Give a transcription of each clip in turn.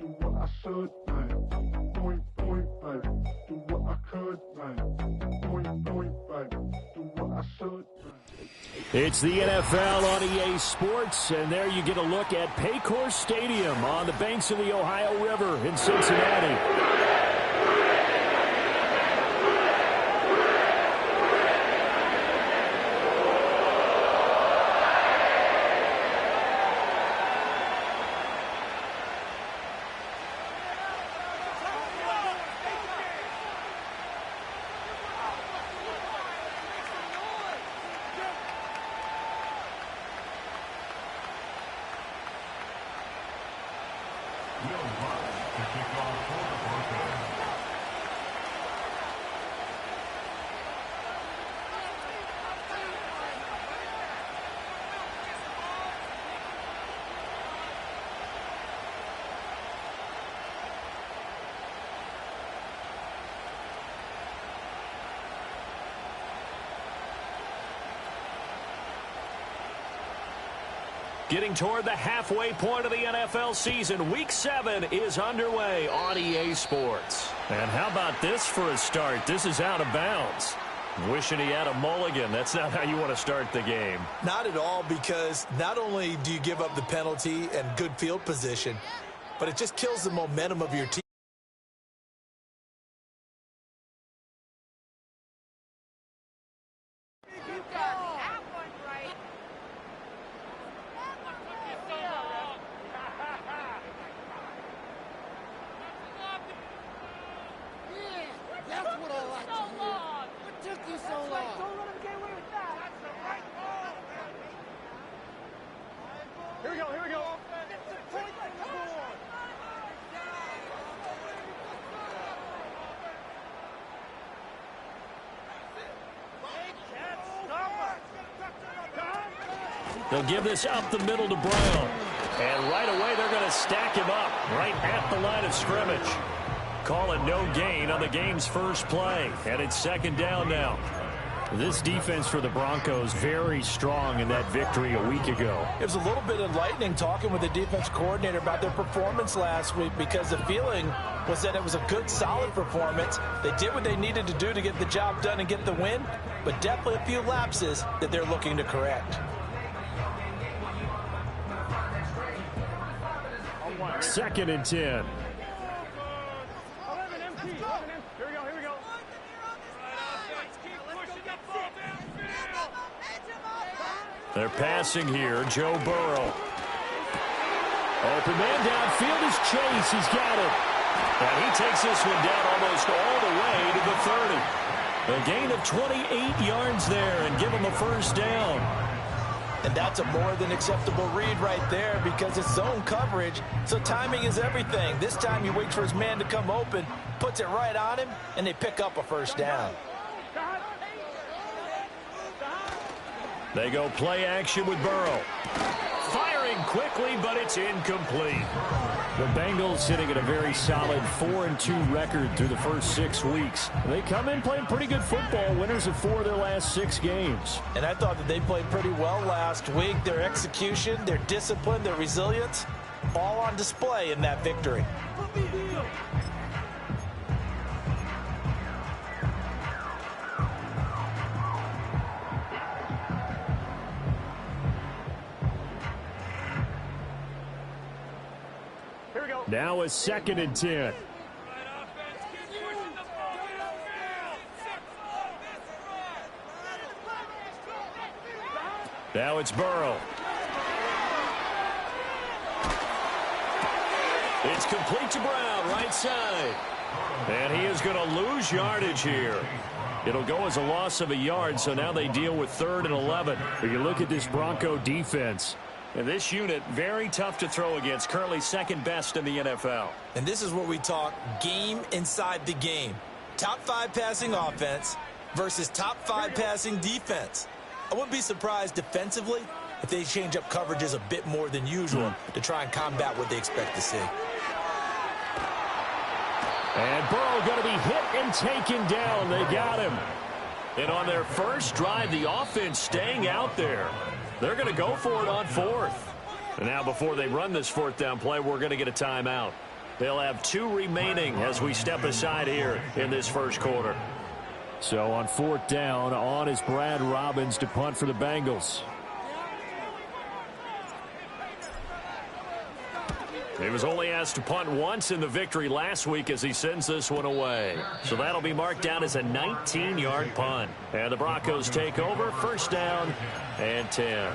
do what I should, like. Point, baby, do what I could, like. Point, baby, do what I should, like. It's the NFL on EA Sports, and there you get a look at Paycor Stadium on the banks of the Ohio River in Cincinnati. Getting toward the halfway point of the NFL season, Week 7 is underway on EA Sports. And how about this for a start? This is out of bounds. Wishing he had a mulligan. That's not how you want to start the game. Not at all, because not only do you give up the penalty and good field position, but it just kills the momentum of your team. They'll give this up the middle to Brown. And right away, they're going to stack him up right at the line of scrimmage. Call it no gain on the game's first play. And it's second down now. This defense for the Broncos very strong in that victory a week ago. It was a little bit enlightening talking with the defense coordinator about their performance last week, because the feeling was that it was a good, solid performance. They did what they needed to do to get the job done and get the win, but definitely a few lapses that they're looking to correct. Second and 10. They're passing here. Joe Burrow. Open man downfield is Chase. He's got it. And he takes this one down almost all the way to the 30. A gain of 28 yards there and give him a first down. And that's a more than acceptable read right there, because it's zone coverage, so timing is everything. This time he waits for his man to come open, puts it right on him, and they pick up a first down. They go play action with Burrow. Firing quickly, but it's incomplete. The Bengals sitting at a very solid 4-2 record through the first 6 weeks. They come in playing pretty good football, winners of 4 of their last 6 games. And I thought that they played pretty well last week. Their execution, their discipline, their resilience, all on display in that victory. Now it's second and 10. Now it's Burrow. It's complete to Brown, right side. And he is going to lose yardage here. It'll go as a loss of a yard, so now they deal with 3rd and 11. But you look at this Bronco defense. And this unit, very tough to throw against, currently second best in the NFL. And this is where we talk game inside the game. Top 5 passing offense versus top 5 passing defense. I wouldn't be surprised defensively if they change up coverages a bit more than usual to try and combat what they expect to see. And Burrow going to be hit and taken down. They got him. And on their first drive, the offense staying out there. They're going to go for it on 4th. And now before they run this 4th down play, we're going to get a timeout. They'll have 2 remaining as we step aside here in this first quarter. So on 4th down, on is Brad Robbins to punt for the Bengals. He was only asked to punt once in the victory last week as he sends this one away. So that'll be marked down as a 19-yard punt. And the Broncos take over, 1st down and 10.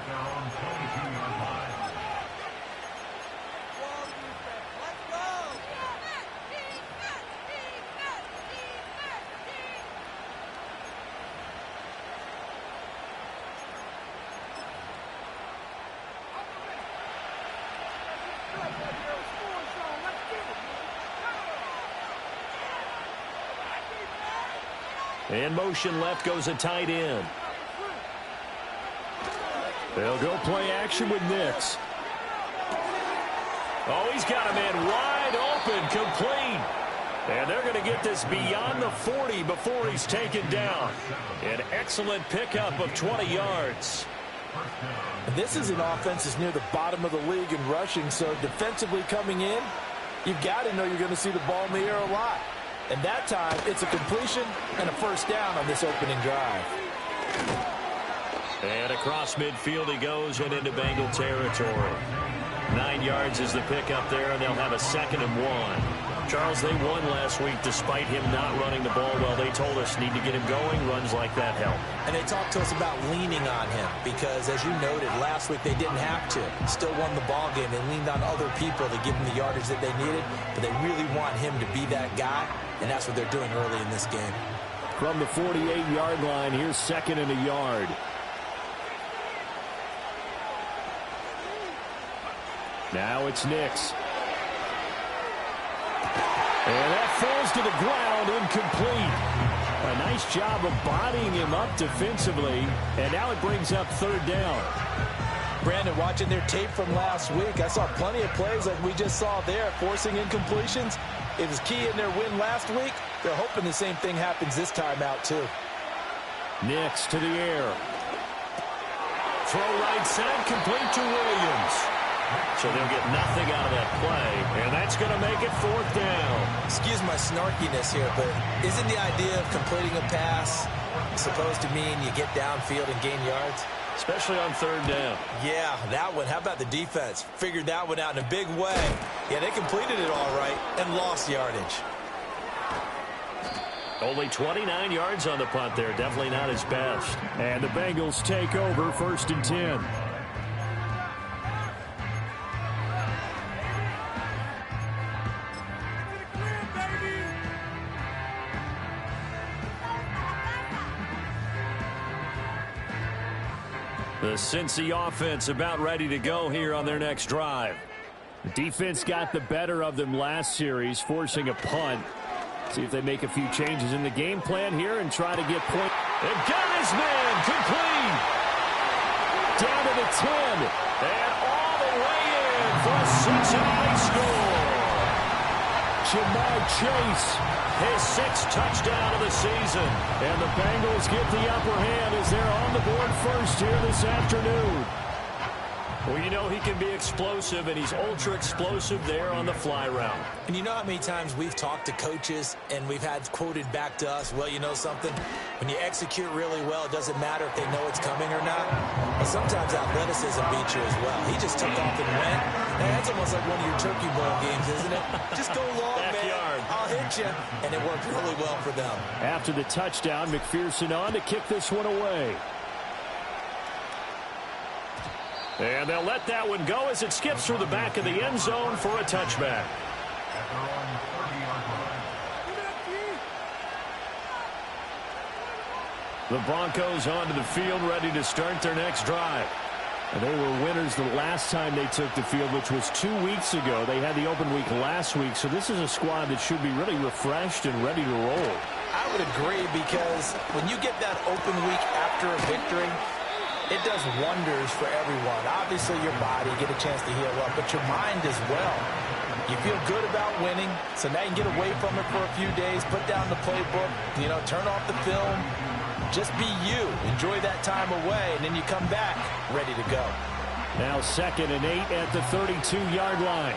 In motion left goes a tight end. They'll go play action with Nix. Oh, he's got a man wide open, complete. And they're going to get this beyond the 40 before he's taken down. An excellent pickup of 20 yards. This is an offense that's near the bottom of the league in rushing, so defensively coming in, you've got to know you're going to see the ball in the air a lot. And that time, it's a completion and a 1st down on this opening drive. And across midfield he goes and into Bengal territory. 9 yards is the pickup there, and they'll have a 2nd and 1. Charles, they won last week despite him not running the ball well. They told us need to get him going. Runs like that help. And they talked to us about leaning on him because, as you noted, last week they didn't have to. Still won the ball game. They leaned on other people to give them the yardage that they needed, but they really want him to be that guy, and that's what they're doing early in this game. From the 48-yard line, here's 2nd and a yard. Now it's Nix. And that falls to the ground, incomplete. A nice job of bodying him up defensively, and now it brings up 3rd down. Brandon, watching their tape from last week, I saw plenty of plays like we just saw there, forcing incompletions. It was key in their win last week. They're hoping the same thing happens this time out, too. Nix to the air. Throw right side, complete to Williams. So they'll get nothing out of that play, and that's going to make it 4th down. Excuse my snarkiness here, but isn't the idea of completing a pass supposed to mean you get downfield and gain yards? Especially on 3rd down. Yeah, that one. How about the defense? Figured that one out in a big way. Yeah, they completed it all right and lost yardage. Only 29 yards on the punt there. Definitely not his best. And the Bengals take over, 1st and 10. The Cincy offense about ready to go here on their next drive. The defense got the better of them last series, forcing a punt. See if they make a few changes in the game plan here and try to get points. They've got his man complete. Down to the 10. And all the way in for a Cincinnati score. Jamar Chase. His 6th touchdown of the season. And the Bengals get the upper hand as they're on the board first here this afternoon. Well, you know he can be explosive, and he's ultra-explosive there on the fly route. And you know how many times we've talked to coaches and we've had quoted back to us, well, you know something? When you execute really well, it doesn't matter if they know it's coming or not. But sometimes athleticism beats you as well. He just took off and went. And that's almost like one of your Turkey Bowl games, isn't it? Just go long, Backyard. man. I'll hit you. And it worked really well for them. After the touchdown, McPherson on to kick this one away. And they'll let that one go as it skips through the back of the end zone for a touchback. The Broncos onto the field, ready to start their next drive. And they were winners the last time they took the field, which was 2 weeks ago. They had the open week last week, so this is a squad that should be really refreshed and ready to roll. I would agree, because when you get that open week after a victory, it does wonders for everyone. Obviously, your body, get a chance to heal up, but your mind as well. You feel good about winning, so now you can get away from it for a few days, put down the playbook, turn off the film. Just be you. Enjoy that time away, and then you come back ready to go. Now 2nd and 8 at the 32-yard line.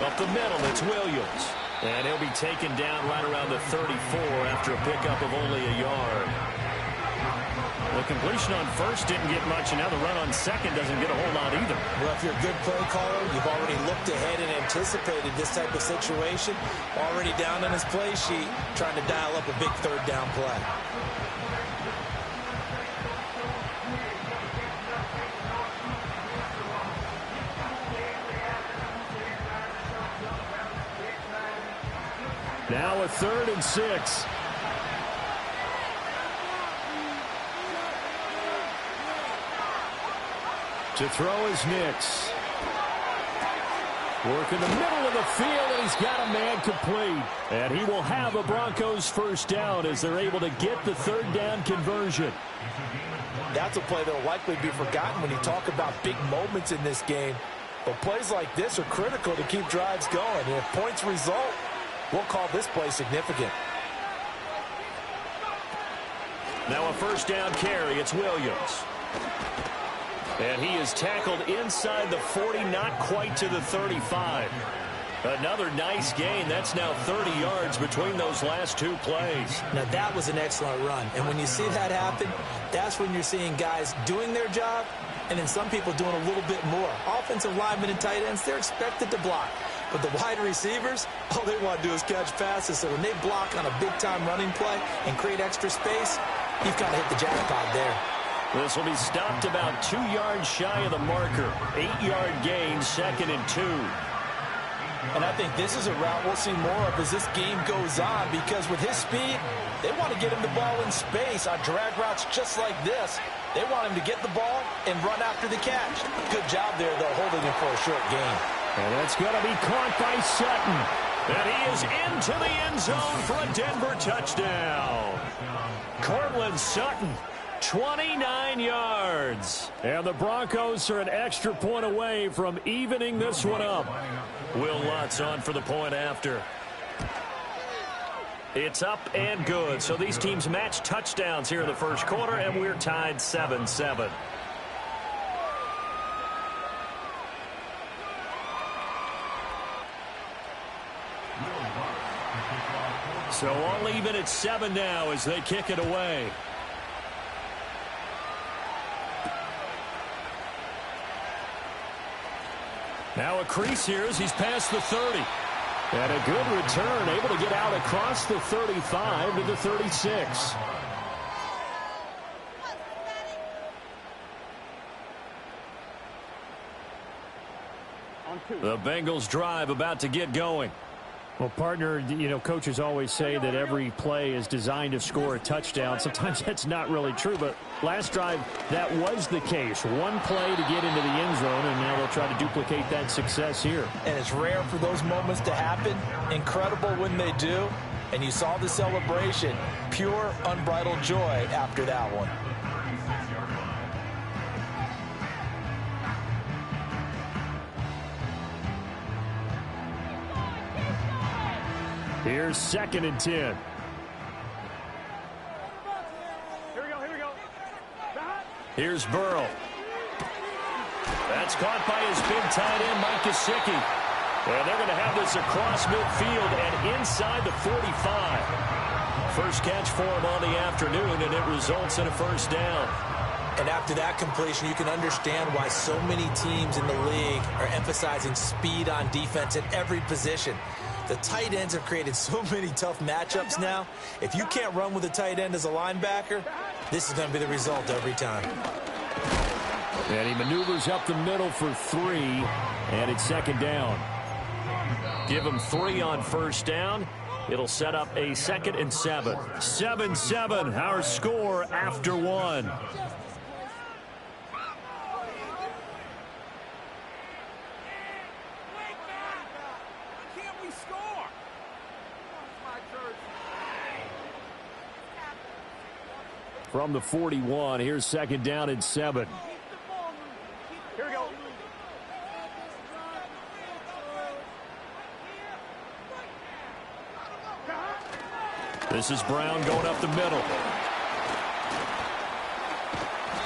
Up the middle, it's Williams. And he'll be taken down right around the 34 after a pickup of only a yard. The completion on first didn't get much, and now the run on second doesn't get a whole lot either. Well, if you're a good play caller, you've already looked ahead and anticipated this type of situation. Already down on his play sheet, trying to dial up a big third down play. Now a 3rd and 6. To throw is Nix. Work in the middle of the field, and he's got a man complete. And he will have a Broncos first down as they're able to get the 3rd down conversion. That's a play that will likely be forgotten when you talk about big moments in this game. But plays like this are critical to keep drives going. And if points result, we'll call this play significant. Now a first down carry. It's Williams. And he is tackled inside the 40, not quite to the 35. Another nice gain. That's now 30 yards between those last two plays. Now that was an excellent run. And when you see that happen, that's when you're seeing guys doing their job and then some people doing a little bit more. Offensive linemen and tight ends, they're expected to block. But the wide receivers, all they want to do is catch passes. So when they block on a big-time running play and create extra space, you've got to hit the jackpot there. This will be stopped about 2 yards shy of the marker. 8-yard gain, 2nd and 2. And I think this is a route we'll see more of as this game goes on, because with his speed, they want to get him the ball in space on drag routes just like this. They want him to get the ball and run after the catch. Good job there, though, holding him for a short gain. And that's going to be caught by Sutton. And he is into the end zone for a Denver touchdown. Cortland Sutton, 29 yards. And the Broncos are an extra point away from evening this one up. Will Lutz on for the point after. It's up and good. So these teams match touchdowns here in the first quarter, and we're tied 7-7. So all even at 7 now as they kick it away. Now a crease here as he's past the 30. And a good return, able to get out across the 35 to the 36. The Bengals drive about to get going. Well, partner, you know, coaches always say that every play is designed to score a touchdown. Sometimes that's not really true, but last drive, that was the case. One play to get into the end zone, and now they'll try to duplicate that success here. And it's rare for those moments to happen. Incredible when they do. And you saw the celebration. Pure, unbridled joy after that one. Here's 2nd and 10. Here we go. Here's Burrow. That's caught by his big tight end, Mike Gesicki. And they're going to have this across midfield and inside the 45. First catch for him on the afternoon, and it results in a first down. And after that completion, you can understand why so many teams in the league are emphasizing speed on defense at every position. The tight ends have created so many tough matchups now. If you can't run with a tight end as a linebacker, this is going to be the result every time. And he maneuvers up the middle for 3, and it's 2nd down. Give him 3 on first down. It'll set up a 2nd and 7. 7-7, our score after 1. From the 41, here's 2nd down and 7. Here we go. This is Brown going up the middle.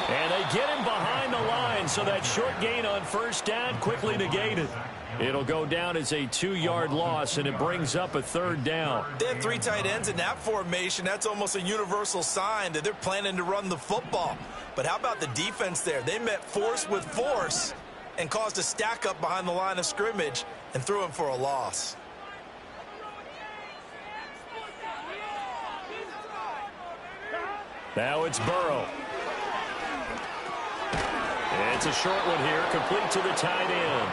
And they get him behind the line, so that short gain on first down quickly negated. It'll go down as a 2-yard loss, and it brings up a third down. They have 3 tight ends in that formation. That's almost a universal sign that they're planning to run the football. But how about the defense there? They met force with force and caused a stack up behind the line of scrimmage and threw him for a loss. Now it's Burrow. It's a short one here, complete to the tight end.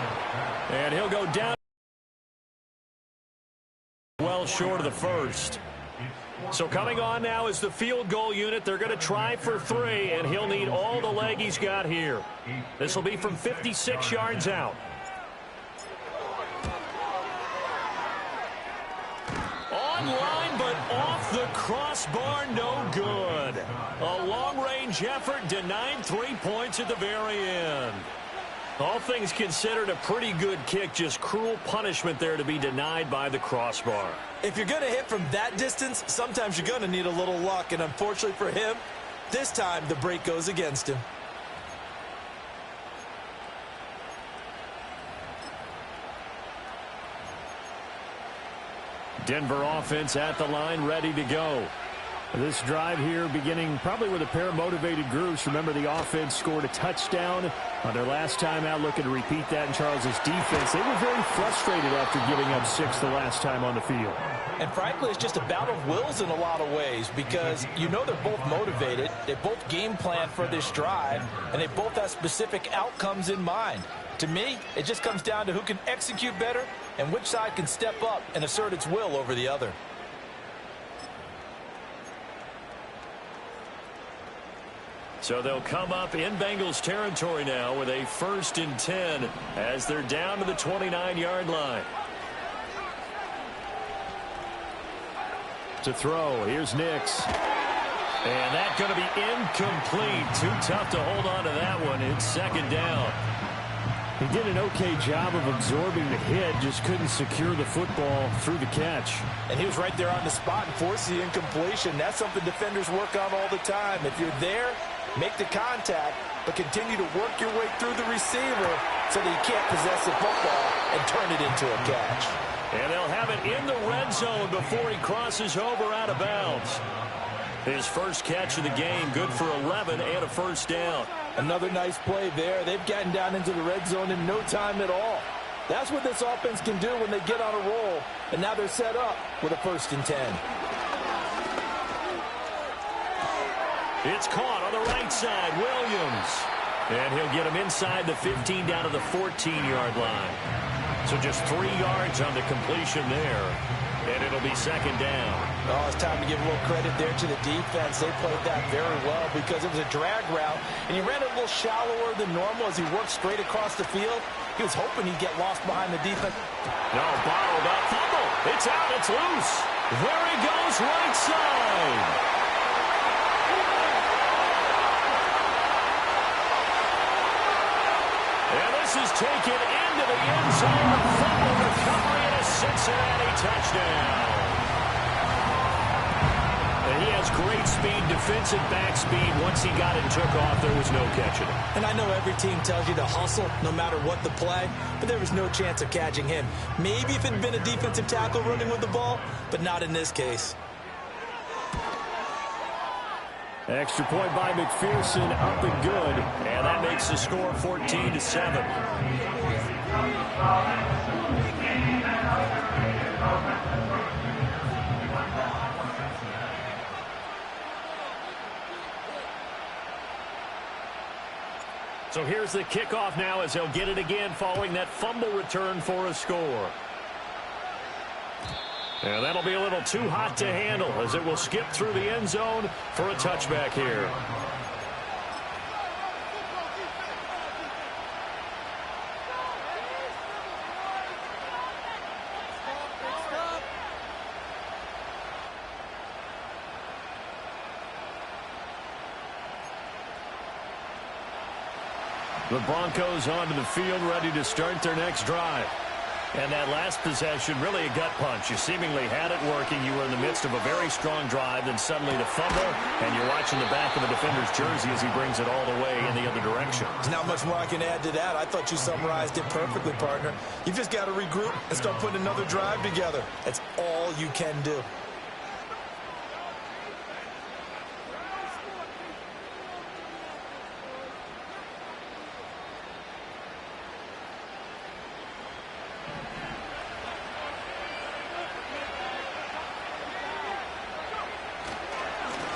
And he'll go down well short of the first. So coming on now is the field goal unit. They're going to try for 3, and he'll need all the leg he's got here. This will be from 56 yards out. Online, but off the crossbar, no good. A long-range effort denied 3 points at the very end. All things considered, a pretty good kick, just cruel punishment there to be denied by the crossbar. If you're going to hit from that distance, sometimes you're going to need a little luck, and unfortunately for him, this time the break goes against him. Denver offense at the line, ready to go. This drive here beginning probably with a pair of motivated groups. Remember, the offense scored a touchdown on their last time out, looking to repeat that in Charles's defense. They were very frustrated after giving up 6 the last time on the field. And frankly, it's just a battle of wills in a lot of ways, because you know they're both motivated, they both game plan for this drive, and they both have specific outcomes in mind. To me, it just comes down to who can execute better and which side can step up and assert its will over the other. So they'll come up in Bengals territory now with a 1st and 10 as they're down to the 29-yard line. To throw, here's Nix. And that's going to be incomplete. Too tough to hold on to that one. It's 2nd down. He did an okay job of absorbing the hit, just couldn't secure the football through the catch. And he was right there on the spot and forced the incompletion. That's something defenders work on all the time. If you're there, make the contact, but continue to work your way through the receiver so that he can't possess the football and turn it into a catch. And they'll have it in the red zone before he crosses over out of bounds. His first catch of the game, good for 11 and a 1st down. Another nice play there. They've gotten down into the red zone in no time at all. That's what this offense can do when they get on a roll. And now they're set up with a 1st and 10. It's caught on the right side, Williams. And he'll get him inside the 15 down to the 14-yard line. So just 3 yards on the completion there. And it'll be 2nd down. Oh, it's time to give a little credit there to the defense. They played that very well because it was a drag route, and he ran it a little shallower than normal as he worked straight across the field. He was hoping he'd get lost behind the defense. No, bottled up. Fumble. It's out. It's loose. There he goes, right side. And this is taken into the end zone. Fumble recovery and a Cincinnati touchdown. And he has great speed, defensive back speed. Once he got it and took off, there was no catching him. And I know every team tells you to hustle no matter what the play, but there was no chance of catching him. Maybe if it had been a defensive tackle running with the ball, but not in this case. Extra point by McPherson, up and good. And that makes the score 14-7. So here's the kickoff now as he'll get it again following that fumble return for a score. And that'll be a little too hot to handle as it will skip through the end zone for a touchback here. The Broncos onto the field, ready to start their next drive. And that last possession, really a gut punch. You seemingly had it working. You were in the midst of a very strong drive, then suddenly the fumble, and you're watching the back of the defender's jersey as he brings it all the way in the other direction. There's not much more I can add to that. I thought you summarized it perfectly, partner. You've just got to regroup and start putting another drive together. That's all you can do.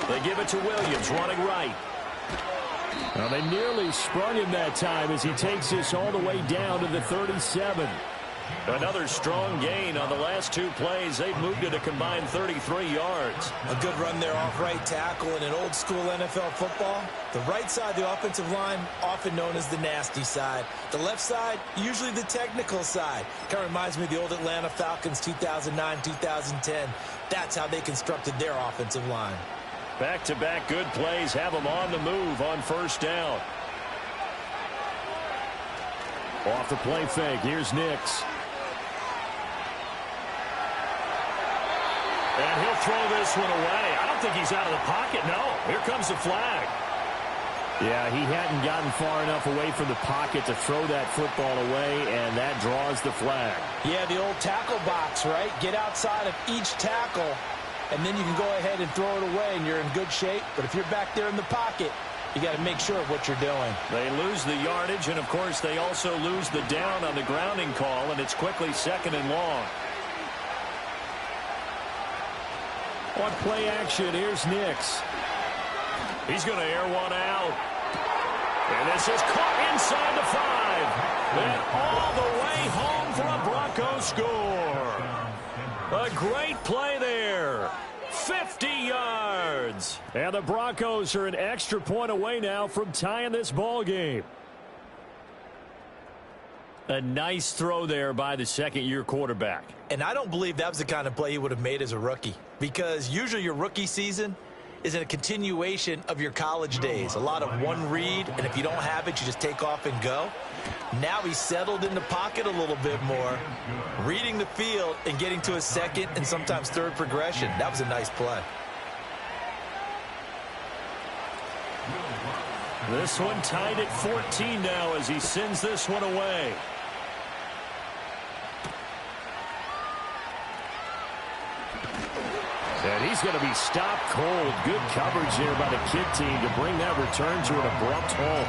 They give it to Williams, running right. Well, they nearly sprung him that time as he takes this all the way down to the 37. Another strong gain on the last two plays. They've moved it a combined 33 yards. A good run there off right tackle in an old-school NFL football. The right side, the offensive line, often known as the nasty side. The left side, usually the technical side. Kind of reminds me of the old Atlanta Falcons 2009-2010. That's how they constructed their offensive line. Back-to-back good plays have them on the move on first down. Off the play fake, here's Nix. And he'll throw this one away. I don't think he's out of the pocket, no. Here comes the flag. Yeah, he hadn't gotten far enough away from the pocket to throw that football away, and that draws the flag. Yeah, the old tackle box, right? Get outside of each tackle, and then you can go ahead and throw it away, and you're in good shape. But if you're back there in the pocket, you got to make sure of what you're doing. They lose the yardage, and, of course, they also lose the down on the grounding call, and it's quickly second and long. On play action, here's Nix. He's going to air one out. And this is caught inside the 5. And all the way home for a Broncos score. A great play there. 50 yards. And the Broncos are an extra point away now from tying this ball game. A nice throw there by the second-year quarterback. And I don't believe that was the kind of play he would have made as a rookie, because usually your rookie season is a continuation of your college days. A lot of one read, and if you don't have it, you just take off and go. Now he's settled in the pocket a little bit more, reading the field and getting to his second and sometimes third progression. That was a nice play. This one tied at 14 now as he sends this one away. And he's going to be stopped cold. Good coverage there by the kid team to bring that return to an abrupt halt.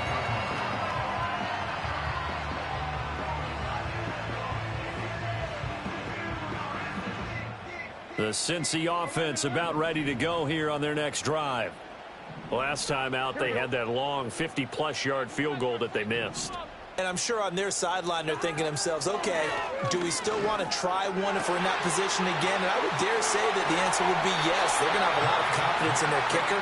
The Cincy offense about ready to go here on their next drive. Last time out, they had that long 50-plus yard field goal that they missed. And I'm sure on their sideline they're thinking to themselves, okay, do we still want to try one if we're in that position again? And I would dare say that the answer would be yes. They're going to have a lot of confidence in their kicker.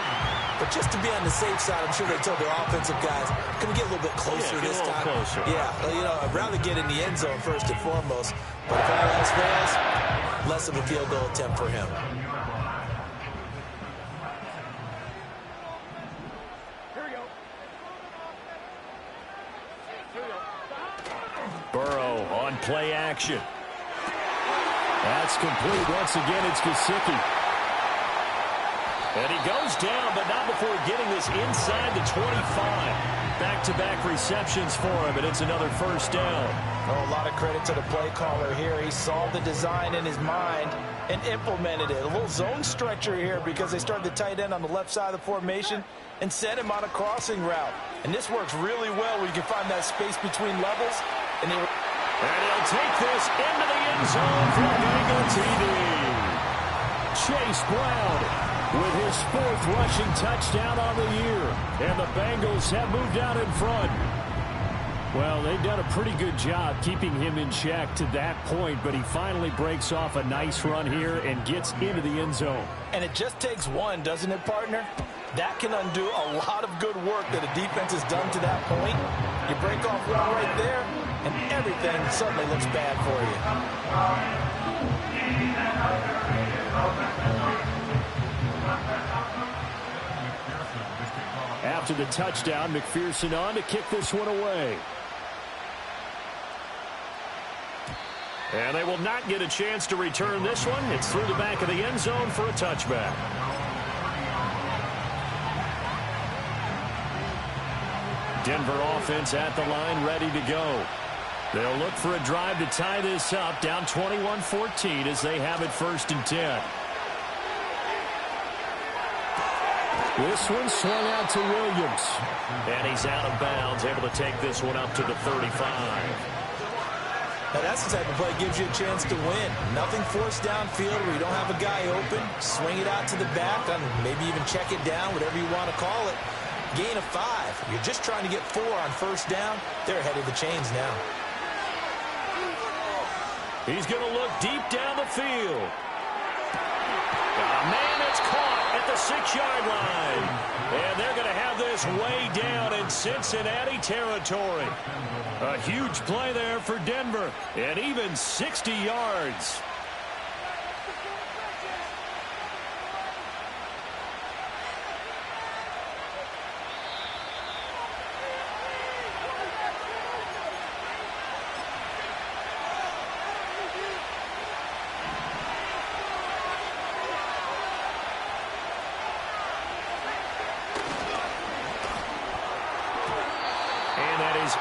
But just to be on the safe side, I'm sure they told their offensive guys, can we get a little bit closer this time? Closer. Yeah, well, you know, I'd rather get in the end zone first and foremost. But if all else fails, less of a field goal attempt for him. Burrow on play action. That's complete. Once again, it's Gesicki. And he goes down, but not before getting this inside the 25. Back-to-back receptions for him, and it's another first down. Oh, a lot of credit to the play caller here. He saw the design in his mind and implemented it. A little zone stretcher here because they started the tight end on the left side of the formation and set him on a crossing route. And this works really well where you can find that space between levels. And he'll take this into the end zone for a Bengal TD. Chase Brown with his 4th rushing touchdown on the year. And the Bengals have moved out in front. Well, they've done a pretty good job keeping him in check to that point, but he finally breaks off a nice run here and gets into the end zone. And it just takes one, doesn't it, partner? That can undo a lot of good work that a defense has done to that point. You break off one right there, and everything suddenly looks bad for you. After the touchdown, McPherson on to kick this one away. And they will not get a chance to return this one. It's through the back of the end zone for a touchback. Denver offense at the line, ready to go. They'll look for a drive to tie this up, down 21-14 as they have it 1st and 10. This one swung out to Williams. And he's out of bounds, able to take this one up to the 35. Now that's the type of play that gives you a chance to win. Nothing forced downfield where you don't have a guy open. Swing it out to the back, maybe even check it down, whatever you want to call it. Gain of 5. You're just trying to get 4 on 1st down. They're ahead of the chains now. He's going to look deep down the field. Got a man that's caught at the 6-yard line. And they're going to have this way down in Cincinnati territory. A huge play there for Denver. And even 60 yards.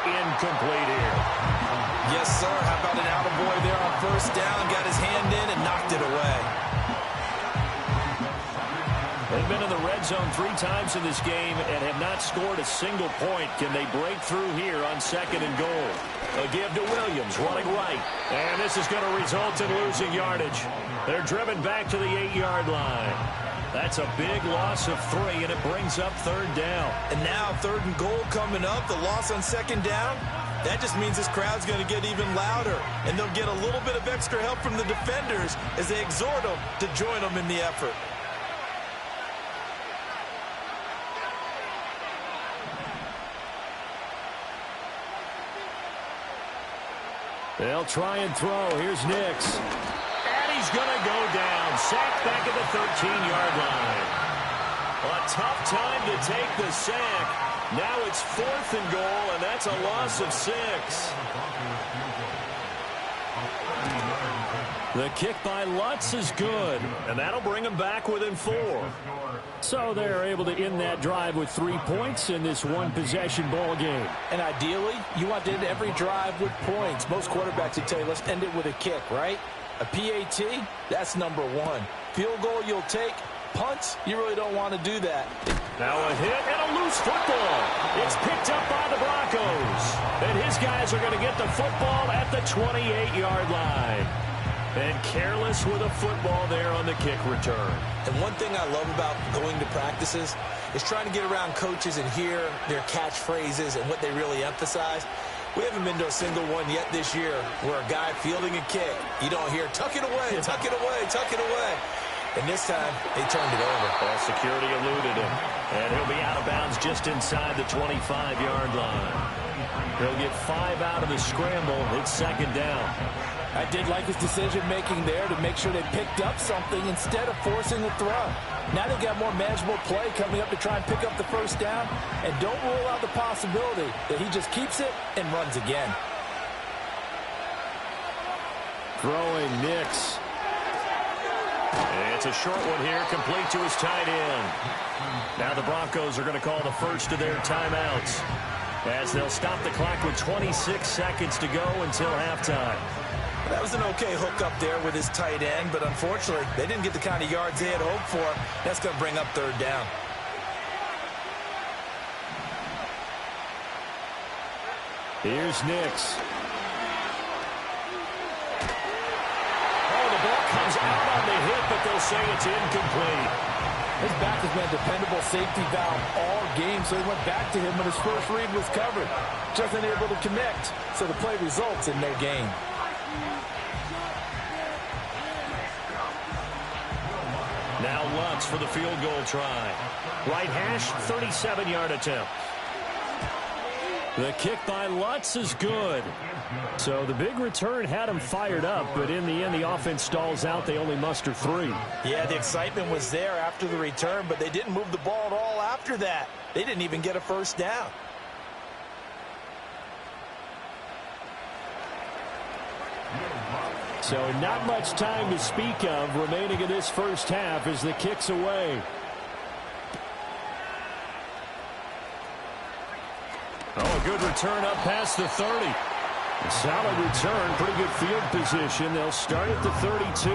Incomplete here. Yes, sir. How about an attaboy there on 1st down? Got his hand in and knocked it away. They've been in the red zone 3 times in this game and have not scored a single point. Can they break through here on 2nd and goal? A give to Williams, running right. And this is going to result in losing yardage. They're driven back to the 8-yard line. That's a big loss of 3, and it brings up 3rd down. And now 3rd and goal coming up. The loss on 2nd down. That just means this crowd's going to get even louder. And they'll get a little bit of extra help from the defenders as they exhort them to join them in the effort. They'll try and throw. Here's Nix. He's going to go down. Sacked back at the 13-yard line. A tough time to take the sack. Now it's 4th and goal, and that's a loss of 6. The kick by Lutz is good, and that'll bring him back within 4. So they're able to end that drive with 3 points in this one-possession ball game. And ideally, you want to end every drive with points. Most quarterbacks would tell you, let's end it with a kick, right? A PAT, that's number 1. Field goal you'll take. Punts, you really don't want to do that. Now a hit and a loose football. It's picked up by the Broncos. And his guys are going to get the football at the 28-yard line. And careless with a football there on the kick return. And one thing I love about going to practices is trying to get around coaches and hear their catchphrases and what they really emphasize. We haven't been to a single one yet this year where a guy fielding a kick, you don't hear, tuck it away, tuck it away, tuck it away. And this time, they turned it over. Well, security eluded him. And he'll be out of bounds just inside the 25-yard line. He'll get 5 out of the scramble. It's 2nd down. I did like his decision-making there to make sure they picked up something instead of forcing the throw. Now they've got more manageable play coming up to try and pick up the 1st down. And don't rule out the possibility that he just keeps it and runs again. Throwing Nix. It's a short one here, complete to his tight end. Now the Broncos are going to call the first of their timeouts as they'll stop the clock with 26 seconds to go until halftime. That was an okay hook up there with his tight end, but unfortunately, they didn't get the kind of yards they had hoped for. That's going to bring up 3rd down. Here's Nix. Oh, the ball comes out on the hit, but they'll say it's incomplete. His back has been a dependable safety valve all game, so he went back to him when his first read was covered. Just unable to connect, so the play results in no gain. Now Lutz for the field goal try. Right hash, 37-yard attempt. The kick by Lutz is good. So the big return had him fired up, but in the end, the offense stalls out. They only muster 3. Yeah, the excitement was there after the return, but they didn't move the ball at all after that. They didn't even get a 1st down. So not much time to speak of remaining in this first half as the kick's away. Oh, a good return up past the 30. A solid return, pretty good field position. They'll start at the 32.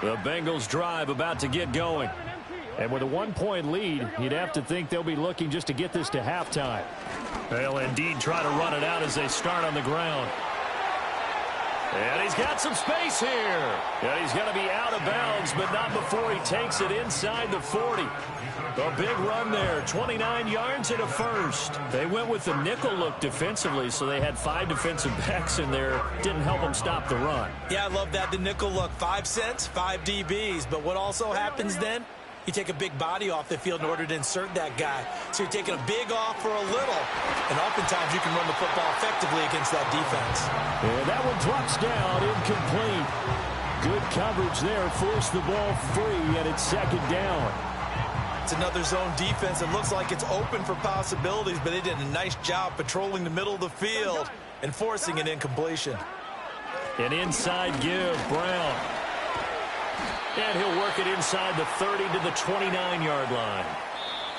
The Bengals drive about to get going. And with a 1-point lead, you'd have to think they'll be looking just to get this to halftime. They'll indeed try to run it out as they start on the ground. And he's got some space here. And he's going to be out of bounds, but not before he takes it inside the 40. A big run there, 29 yards and a first. They went with the nickel look defensively, so they had 5 defensive backs in there. Didn't help them stop the run. Yeah, I love that, the nickel look. 5 cents, 5 DBs. But what also happens then? You take a big body off the field in order to insert that guy. So you're taking a big off for a little. And oftentimes you can run the football effectively against that defense. And that one drops down, incomplete. Good coverage there, forced the ball free, and it's second down. It's another zone defense. It looks like it's open for possibilities, but they did a nice job patrolling the middle of the field and forcing an incompletion. An inside give, Brown. And he'll work it inside the 30 to the 29-yard line.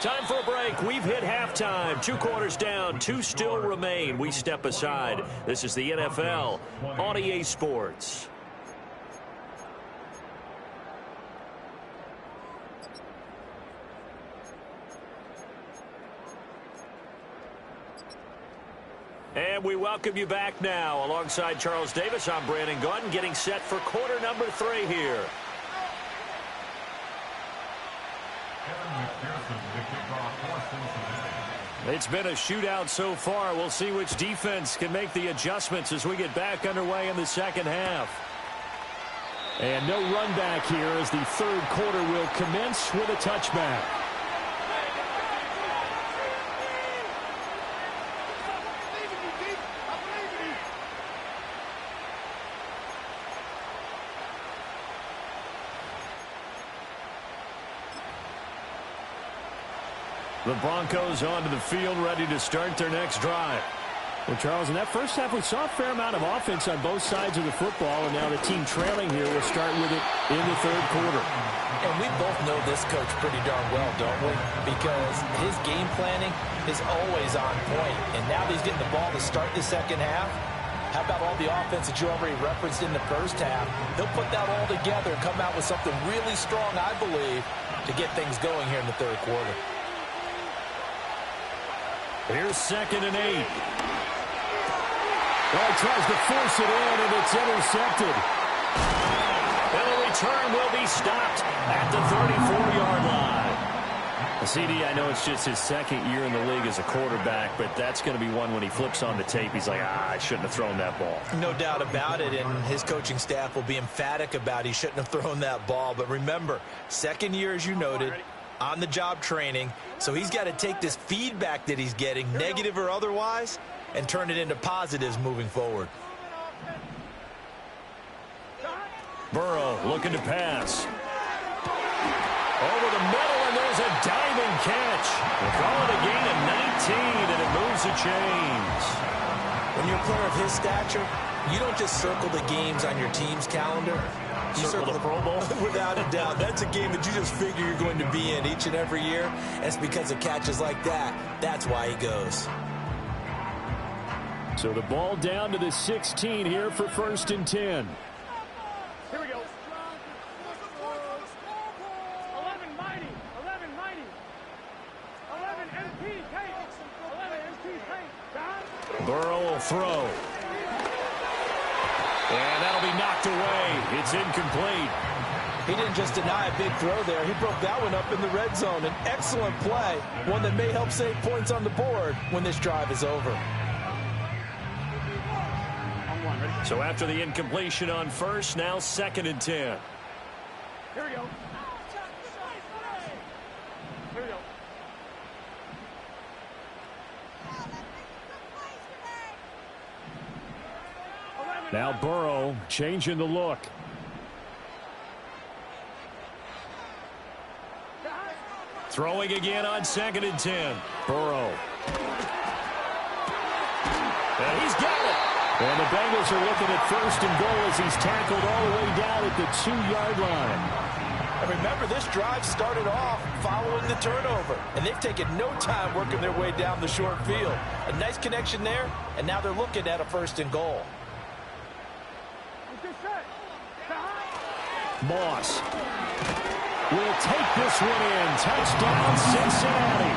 Time for a break. We've hit halftime. 2 quarters down. 2 still remain. We step aside. This is the NFL on EA Sports. And we welcome you back now. Alongside Charles Davis, I'm Brandon Gaudin, getting set for quarter number 3 here. It's been a shootout so far. We'll see which defense can make the adjustments as we get back underway in the second half. And no run back here as the third quarter will commence with a touchback. The Broncos onto the field, ready to start their next drive. Well, Charles, in that first half, we saw a fair amount of offense on both sides of the football, and now the team trailing here will start with it in the third quarter. And we both know this coach pretty darn well, don't we? Because his game planning is always on point, and now that he's getting the ball to start the second half, how about all the offense that you already referenced in the first half? He'll put that all together and come out with something really strong, I believe, to get things going here in the third quarter. Here's 2nd and 8. Well, he tries to force it in, and it's intercepted. And the return will be stopped at the 34-yard line. CD, I know it's just his 2nd year in the league as a quarterback, but that's going to be one when he flips on the tape. He's like, I shouldn't have thrown that ball. No doubt about it, and his coaching staff will be emphatic about he shouldn't have thrown that ball. But remember, 2nd year, as you noted, on-the-job training, so he's got to take this feedback that he's getting, negative or otherwise, and turn it into positives moving forward. Burrow looking to pass. Over the middle, and there's a diving catch. We'll call it a gain of 19, and it moves the chains. When you're a player of his stature, you don't just circle the games on your team's calendar. You circle the Pro Bowl? Without a doubt. That's a game that you just figure you're going to be in each and every year. And it's because of catches like that. That's why he goes. So the ball down to the 16 here for 1st and 10. Here we go. 11 mighty. 11 mighty. 11 MP paint. 11 MP paint. Burrow will throw. And that'll be knocked away. It's incomplete. He didn't just deny a big throw there. He broke that one up in the red zone. An excellent play. One that may help save points on the board when this drive is over. So after the incompletion on 1st, now 2nd and 10. Here we go. Here we go. Now Burrow changing the look. Throwing again on 2nd and 10. Burrow. And he's got it. And the Bengals are looking at 1st and goal as he's tackled all the way down at the 2-yard line. And remember, this drive started off following the turnover, and they've taken no time working their way down the short field. A nice connection there, and now they're looking at a 1st and goal. Moss will take this one in. Touchdown, Cincinnati.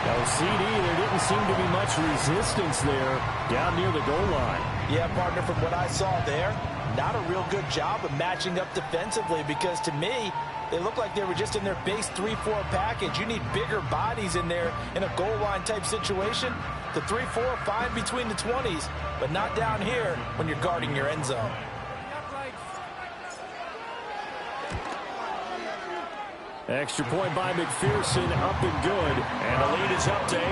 No CD, there didn't seem to be much resistance there down near the goal line. Yeah, partner, from what I saw there, not a real good job of matching up defensively, because to me, they look like they were just in their base 3-4 package. You need bigger bodies in there in a goal line type situation. The 3-4 fine between the 20s, but not down here when you're guarding your end zone. Extra point by McPherson, up and good. And the lead is up to 8.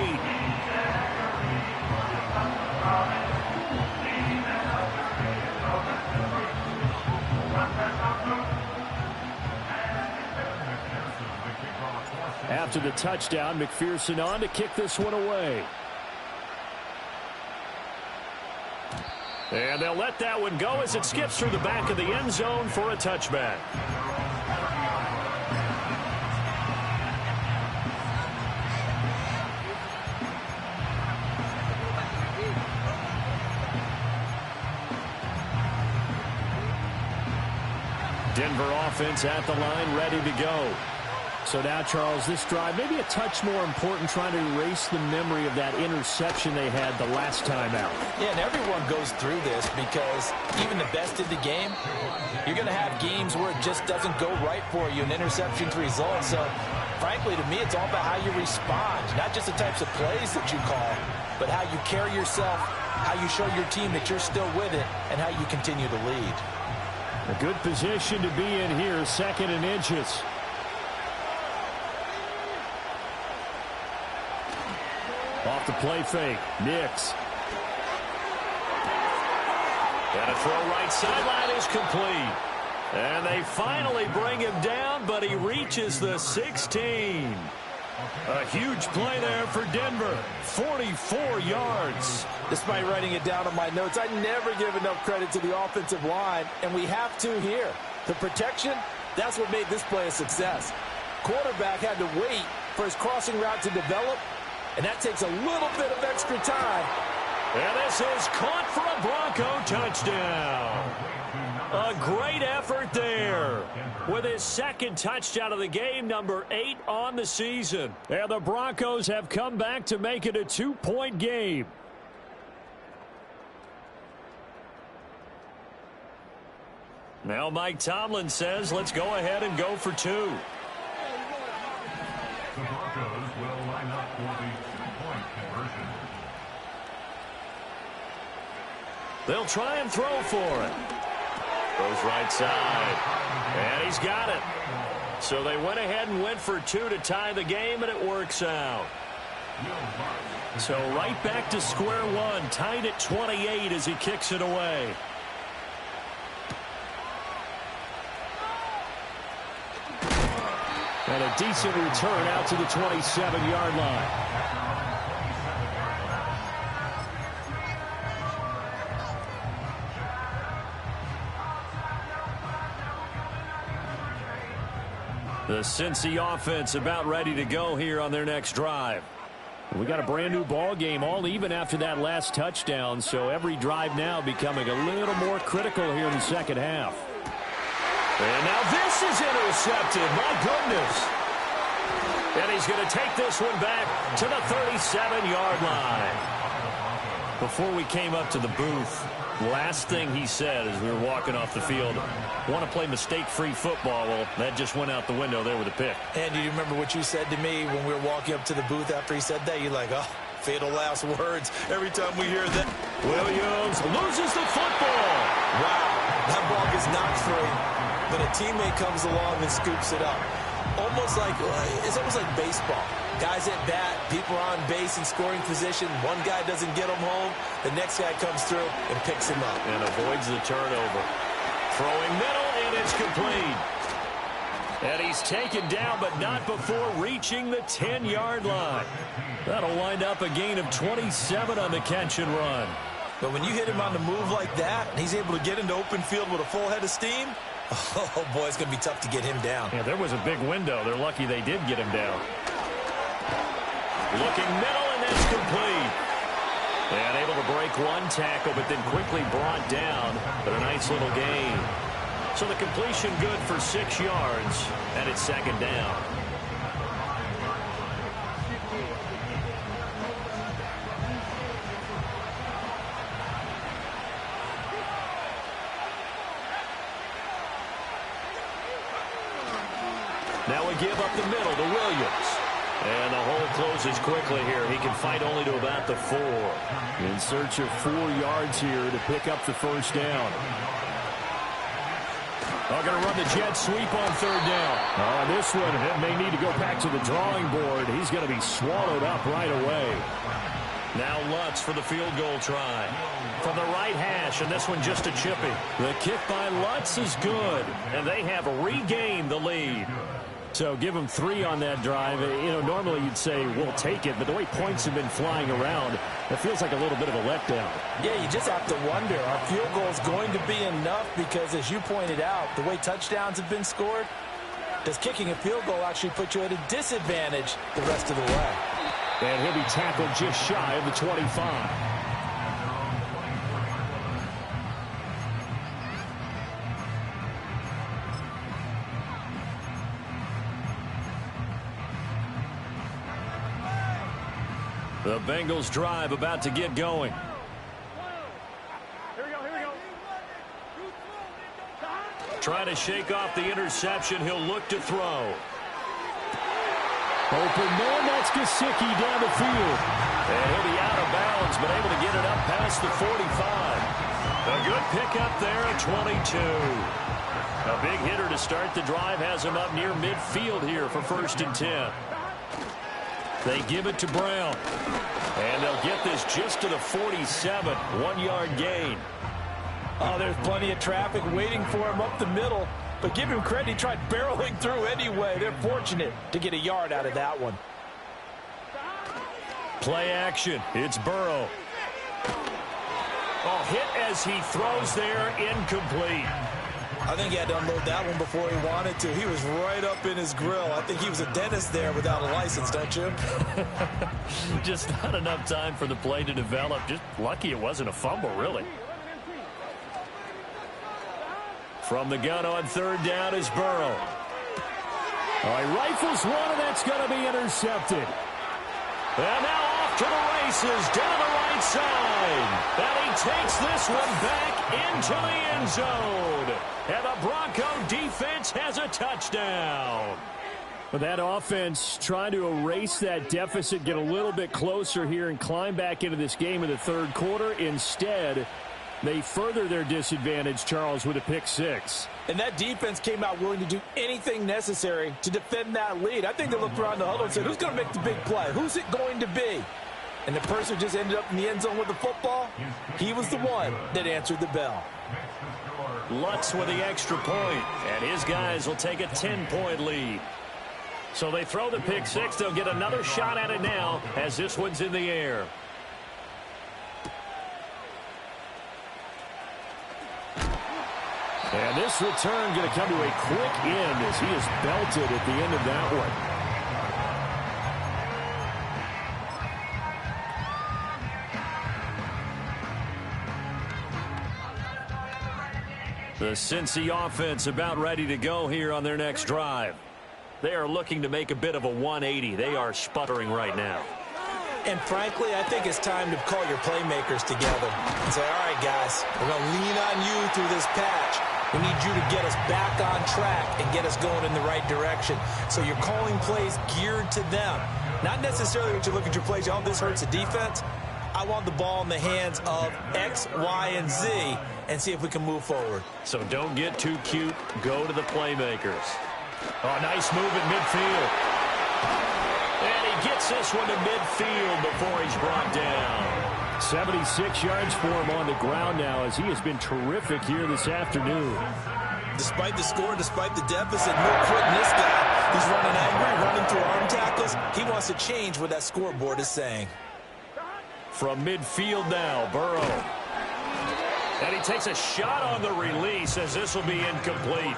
After the touchdown, McPherson on to kick this one away. And they'll let that one go as it skips through the back of the end zone for a touchback. Denver offense at the line, ready to go. So now, Charles, this drive maybe a touch more important, trying to erase the memory of that interception they had the last time out. Yeah, and everyone goes through this because even the best of the game, you're going to have games where it just doesn't go right for you, and interceptions result. So, frankly, to me, it's all about how you respond, not just the types of plays that you call, but how you carry yourself, how you show your team that you're still with it, and how you continue to lead. A good position to be in here, 2nd and inches. Off the play fake, Nix. And a throw right sideline is complete. And they finally bring him down, but he reaches the 16. A huge play there for Denver. 44 yards. Despite writing it down on my notes, I never give enough credit to the offensive line, and we have to here. The protection, that's what made this play a success. Quarterback had to wait for his crossing route to develop, and that takes a little bit of extra time. And this is caught for a Bronco touchdown. A great effort there with his 2nd touchdown of the game, number 8 on the season. And the Broncos have come back to make it a 2-point game. Now Mike Tomlin says, let's go ahead and go for 2. The Broncos will line up for the 2-point conversion. They'll try and throw for it. Goes right side. And he's got it. So they went ahead and went for 2 to tie the game, and it works out. So right back to square one, tied at 28 as he kicks it away. And a decent return out to the 27-yard line. The Cincy offense about ready to go here on their next drive. We got a brand new ball game, all even after that last touchdown, so every drive now becoming a little more critical here in the second half. And now this is intercepted. My goodness. And he's going to take this one back to the 37-yard line. Before we came up to the booth, last thing he said as we were walking off the field, want to play mistake-free football. Well, that just went out the window there with a pick. And do you remember what you said to me when we were walking up to the booth after he said that? You're like, oh, fatal last words. Every time we hear that. Williams loses the football. Wow, that ball gets knocked free, but a teammate comes along and scoops it up. It's almost like baseball. Guys at bat, people are on base in scoring position. One guy doesn't get him home. The next guy comes through and picks him up. And avoids the turnover. Throwing middle, and it's complete. And he's taken down, but not before reaching the 10-yard line. That'll wind up a gain of 27 on the catch and run. But when you hit him on the move like that, and he's able to get into open field with a full head of steam, oh, boy, it's going to be tough to get him down. Yeah, there was a big window. They're lucky they did get him down. Looking middle, and that's complete. And able to break one tackle, but then quickly brought down. But a nice little gain. So the completion good for 6 yards, and it's second down. Now we give up the middle to Williams. And the hole closes quickly here. He can fight only to about the 4. In search of 4 yards here to pick up the first down. They're going to run the jet sweep on third down. On this one, it may need to go back to the drawing board. He's going to be swallowed up right away. Now Lutz for the field goal try. From the right hash, and this one just a chippy. The kick by Lutz is good, and they have regained the lead. So give them 3 on that drive. You know, normally you'd say, we'll take it, but the way points have been flying around, it feels like a little bit of a letdown. Yeah, you just have to wonder, are field goals going to be enough? Because as you pointed out, the way touchdowns have been scored, does kicking a field goal actually put you at a disadvantage the rest of the way? And he'll be tackled just shy of the 25. The Bengals drive about to get going. Trying to shake off the interception. He'll look to throw. Open man, that's Gesicki down the field. And he'll be out of bounds, but able to get it up past the 45. A good pickup there at 22. A big hitter to start the drive has him up near midfield here for 1st and 10. They give it to Brown. And they'll get this just to the 47. 1-yard gain. Oh, there's plenty of traffic waiting for him up the middle. But give him credit, he tried barreling through anyway. They're fortunate to get a yard out of that one. Play action. It's Burrow. Oh, hit as he throws there, incomplete. I think he had to unload that one before he wanted to. He was right up in his grill. I think he was a dentist there without a license, don't you? Just not enough time for the play to develop. Just lucky it wasn't a fumble, really. From the gun on third down is Burrow. All right, rifles one, and that's going to be intercepted. And now off to the races down the right side. And he takes this one back into the end zone. And the Bronco defense has a touchdown. But that offense trying to erase that deficit, get a little bit closer here, and climb back into this game in the third quarter. Instead, they further their disadvantage, Charles, with a pick 6. And that defense came out willing to do anything necessary to defend that lead. I think they looked around the huddle and said, who's going to make the big play? Who's it going to be? And the person who just ended up in the end zone with the football, he was the one that answered the bell. Lutz with the extra point, and his guys will take a 10-point lead. So they throw the pick 6. They'll get another shot at it now as this one's in the air. And this return going to come to a quick end as he is belted at the end of that one. The Cincy offense about ready to go here on their next drive. They are looking to make a bit of a 180. They are sputtering right now. And frankly, I think it's time to call your playmakers together and say, all right, guys, we're going to lean on you through this patch. We need you to get us back on track and get us going in the right direction. So you're calling plays geared to them. Not necessarily that you look at your plays, oh, this hurts the defense. I want the ball in the hands of X, Y, and Z and see if we can move forward. So don't get too cute. Go to the playmakers. Oh, nice move at midfield. And he gets this one to midfield before he's brought down. 76 yards for him on the ground now as he has been terrific here this afternoon. Despite the score, despite the deficit, no quitting this guy. He's running angry, running through arm tackles. He wants to change what that scoreboard is saying. From midfield now, Burrow. And he takes a shot on the release as this will be incomplete.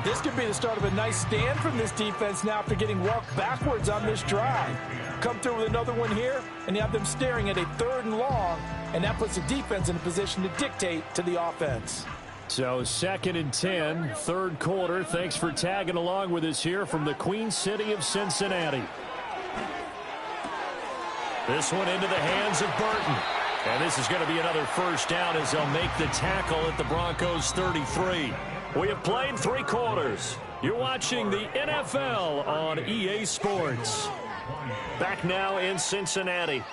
This could be the start of a nice stand from this defense now after getting walked backwards on this drive. Come through with another one here, and you have them staring at a 3rd and long, and that puts the defense in a position to dictate to the offense. So 2nd and 10, 3rd quarter. Thanks for tagging along with us here from the Queen City of Cincinnati. This one into the hands of Burton. And this is going to be another first down as they'll make the tackle at the Broncos 33. We have played 3 quarters. You're watching the NFL on EA Sports. Back now in Cincinnati.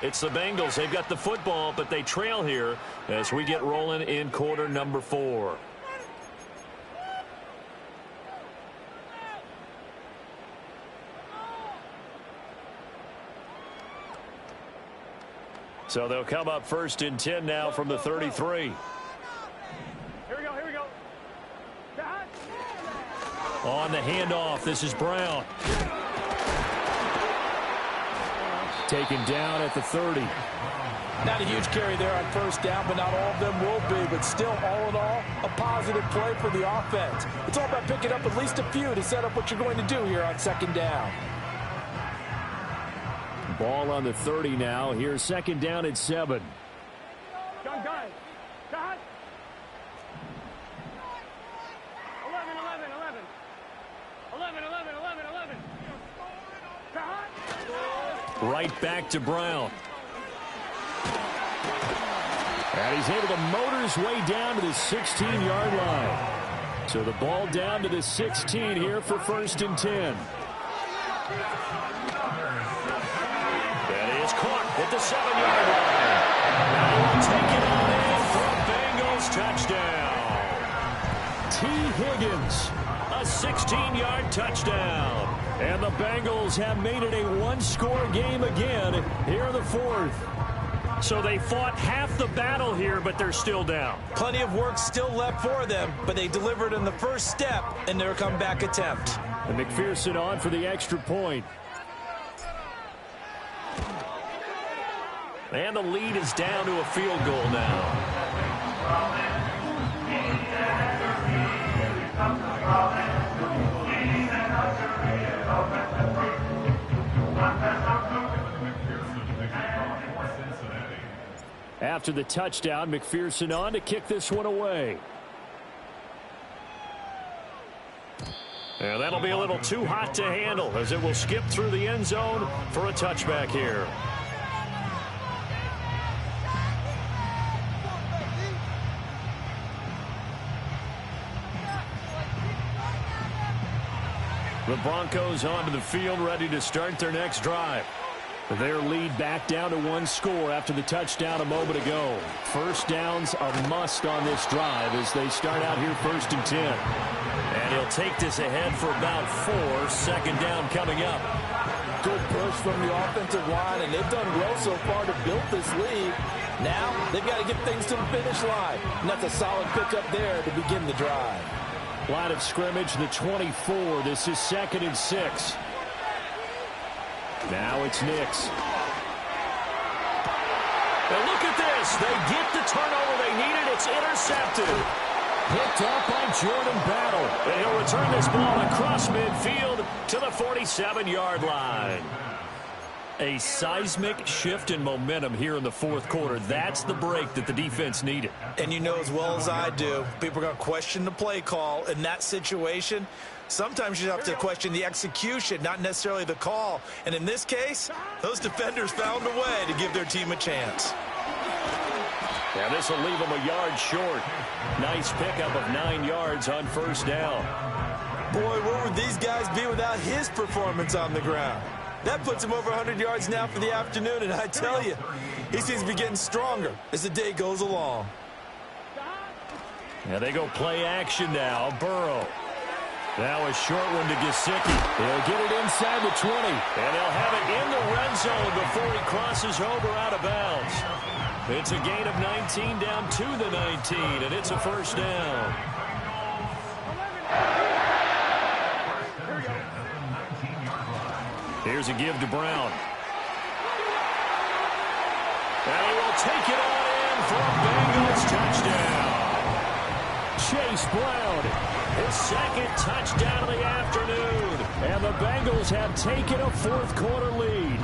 It's the Bengals. They've got the football, but they trail here as we get rolling in quarter number 4. So they'll come up 1st and 10 now from the 33. Here we go. On the handoff, this is Brown. Taken down at the 30. Not a huge carry there on 1st down, but not all of them will be. But still, all in all, a positive play for the offense. It's all about picking up at least a few to set up what you're going to do here on 2nd down. Ball on the 30 now. Here's 2nd down at 7. Gun. 11. 11. Right back to Brown. And he's able to motor his way down to the 16-yard line. So the ball down to the 16 here for 1st and 10. That is caught at the 7-yard line. Now we'll take it on in for a Bengals touchdown. T. Higgins. A 16-yard touchdown. And the Bengals have made it a 1-score game again here in the 4th. So they fought half the battle here, but they're still down. Plenty of work still left for them, but they delivered in the first step in their comeback attempt. And McPherson on for the extra point. And the lead is down to a field goal now. After the touchdown, McPherson on to kick this one away. And that'll be a little too hot to handle as it will skip through the end zone for a touchback here. The Broncos onto the field, ready to start their next drive. Their lead back down to 1 score after the touchdown a moment ago. First down's a must on this drive as they start out here 1st and 10. And he'll take this ahead for about 4. 2nd down coming up. Good push from the offensive line, and they've done well so far to build this lead. Now they've got to get things to the finish line. And that's a solid pickup there to begin the drive. Line of scrimmage, the 24. This is 2nd and 6. Now it's Nix. And look at this. They get the turnover they needed. It's intercepted. Picked up by Jordan Battle. And he'll return this ball across midfield to the 47-yard line. A seismic shift in momentum here in the 4th quarter. That's the break that the defense needed. And you know as well as I do, people are going to question the play call in that situation. Sometimes you have to question the execution, not necessarily the call. And in this case, those defenders found a way to give their team a chance. Yeah, this will leave them a yard short. Nice pickup of 9 yards on 1st down. Boy, where would these guys be without his performance on the ground? That puts him over 100 yards now for the afternoon, and I tell you, he seems to be getting stronger as the day goes along. And they go play action now. Burrow. Now a short one to Gesicki. He'll get it inside the 20. And they'll have it in the red zone before he crosses over out of bounds. It's a gain of 19 down to the 19, and it's a 1st down. Here's a give to Brown. And he will take it on in for a Bengals touchdown. Chase Brown, his second touchdown of the afternoon. And the Bengals have taken a fourth-quarter lead.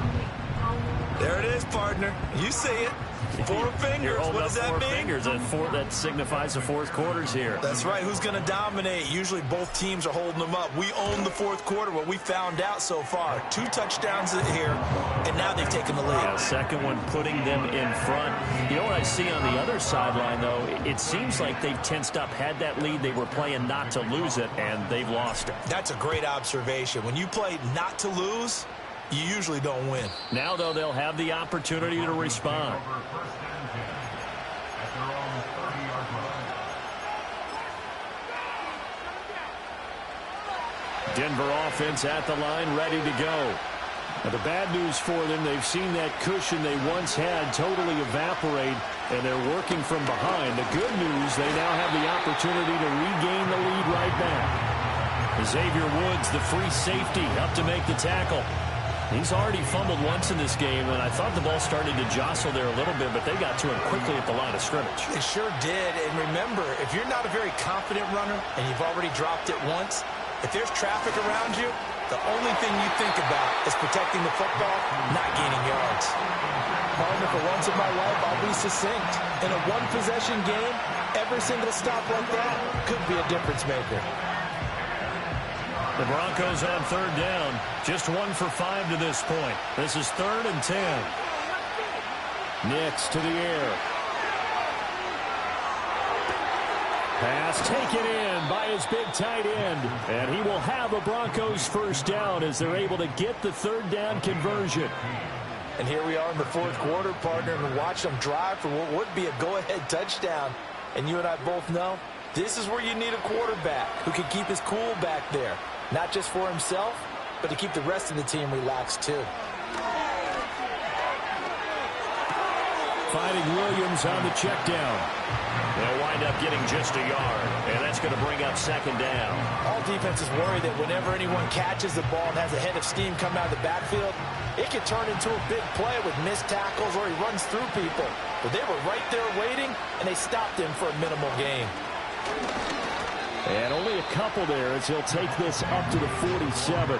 There it is, partner. You see it. 4 fingers. What does that mean? 4 fingers. That signifies the fourth quarter's here. That's right. Who's going to dominate? Usually both teams are holding them up. We own the fourth quarter, what we found out so far. 2 touchdowns here, and now they've taken the lead. Yeah, second one putting them in front. You know what I see on the other sideline, though? It seems like they've tensed up, had that lead. They were playing not to lose it, and they've lost it. That's a great observation. When you play not to lose, you usually don't win. Now, though, they'll have the opportunity to respond. Denver offense at the line, ready to go. Now, the bad news for them, they've seen that cushion they once had totally evaporate, and they're working from behind. The good news, they now have the opportunity to regain the lead right back. Xavier Woods, the free safety, up to make the tackle. He's already fumbled once in this game, and I thought the ball started to jostle there a little bit, but they got to him quickly at the line of scrimmage. They sure did, and remember, if you're not a very confident runner and you've already dropped it once, if there's traffic around you, the only thing you think about is protecting the football, not gaining yards. Partner, for once in my life, I'll be succinct. In a one-possession game, every single stop like that could be a difference maker. The Broncos on third down. Just 1 for 5 to this point. This is 3rd and 10. Nix to the air. Pass taken in by his big tight end. And he will have a Broncos first down as they're able to get the third down conversion. And here we are in the fourth quarter, partner, and watch them drive for what would be a go-ahead touchdown. And you and I both know this is where you need a quarterback who can keep his cool back there. Not just for himself, but to keep the rest of the team relaxed too. Finding Williams on the check down. They'll wind up getting just a yard, and that's going to bring up second down. All defenses worry that whenever anyone catches the ball and has a head of steam come out of the backfield, it can turn into a big play with missed tackles or he runs through people. But they were right there waiting, and they stopped him for a minimal gain. And only a couple there as he'll take this up to the 47.